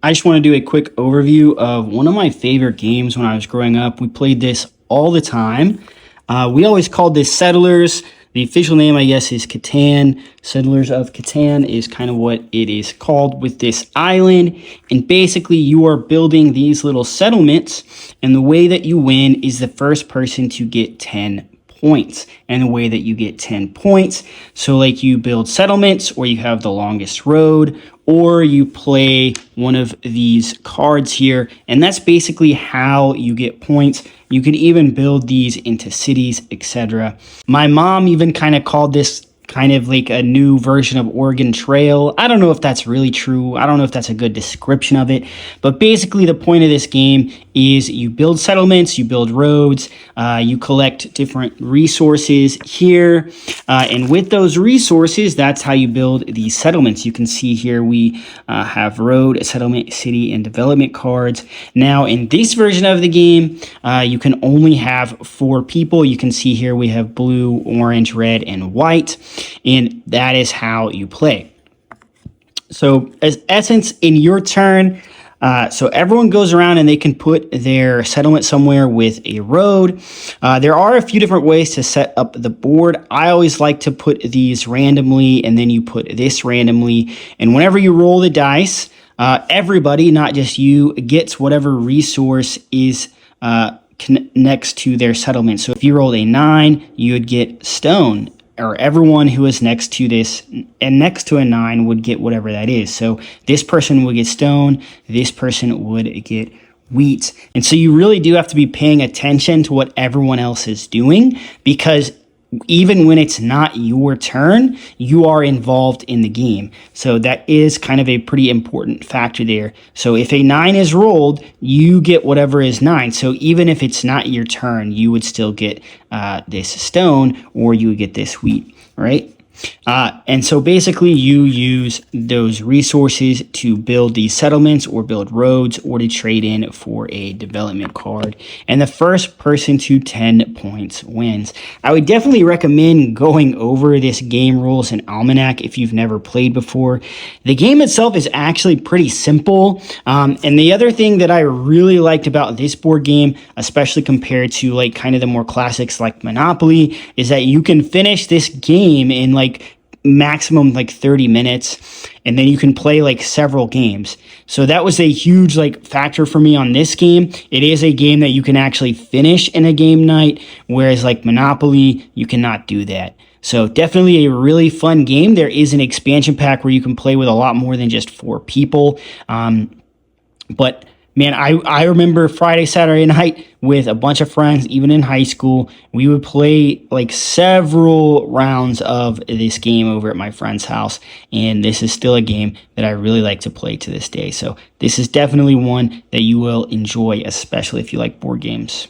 I just want to do a quick overview of one of my favorite games when I was growing up. We played this all the time. We always called this Settlers. The official name, I guess, is Catan. Settlers of Catan is kind of what it is called with this island. And basically, you are building these little settlements. And the way that you win is the first person to get 10 points. And the way that you get 10 points, so like you build settlements, or you have the longest road, or you play one of these cards here, and that's basically how you get points. You could even build these into cities, etc. My mom even kind of called this kind of like a new version of Oregon Trail. I don't know if that's really true. I don't know if that's a good description of it, but basically the point of this game is you build settlements, you build roads, you collect different resources here, and with those resources, that's how you build these settlements. You can see here we have road, settlement, city, and development cards. Now, in this version of the game, you can only have 4 people. You can see here we have blue, orange, red, and white, and that is how you play. So, as essence, in your turn, so everyone goes around and they can put their settlement somewhere with a road. There are a few different ways to set up the board. I always like to put these randomly, and then you put this randomly. And whenever you roll the dice, everybody, not just you, gets whatever resource is next to their settlement. So if you rolled a 9, you would get stone. Or everyone who is next to this and next to a 9 would get whatever that is. So this person would get stone, this person would get wheat. And so you really do have to be paying attention to what everyone else is doing, because even when it's not your turn, you are involved in the game. So that is kind of a pretty important factor there. So if a 9 is rolled, you get whatever is 9. So even if it's not your turn, you would still get this stone, or you would get this wheat, right? And so basically you use those resources to build these settlements, or build roads, or to trade in for a development card. And the first person to 10 points wins. I would definitely recommend going over this game rules and almanac if you've never played before. The game itself is actually pretty simple. And the other thing that I really liked about this board game, especially compared to like kind of the more classics like Monopoly, is that you can finish this game in like maximum like 30 minutes, and then you can play like several games. So that was a huge like factor for me on this game. It is a game that you can actually finish in a game night, whereas like Monopoly, you cannot do that. So definitely a really fun game. There is an expansion pack where you can play with a lot more than just 4 people. But man, I remember Friday, Saturday night with a bunch of friends, even in high school. We would play like several rounds of this game over at my friend's house. And this is still a game that I really like to play to this day. So this is definitely one that you will enjoy, especially if you like board games.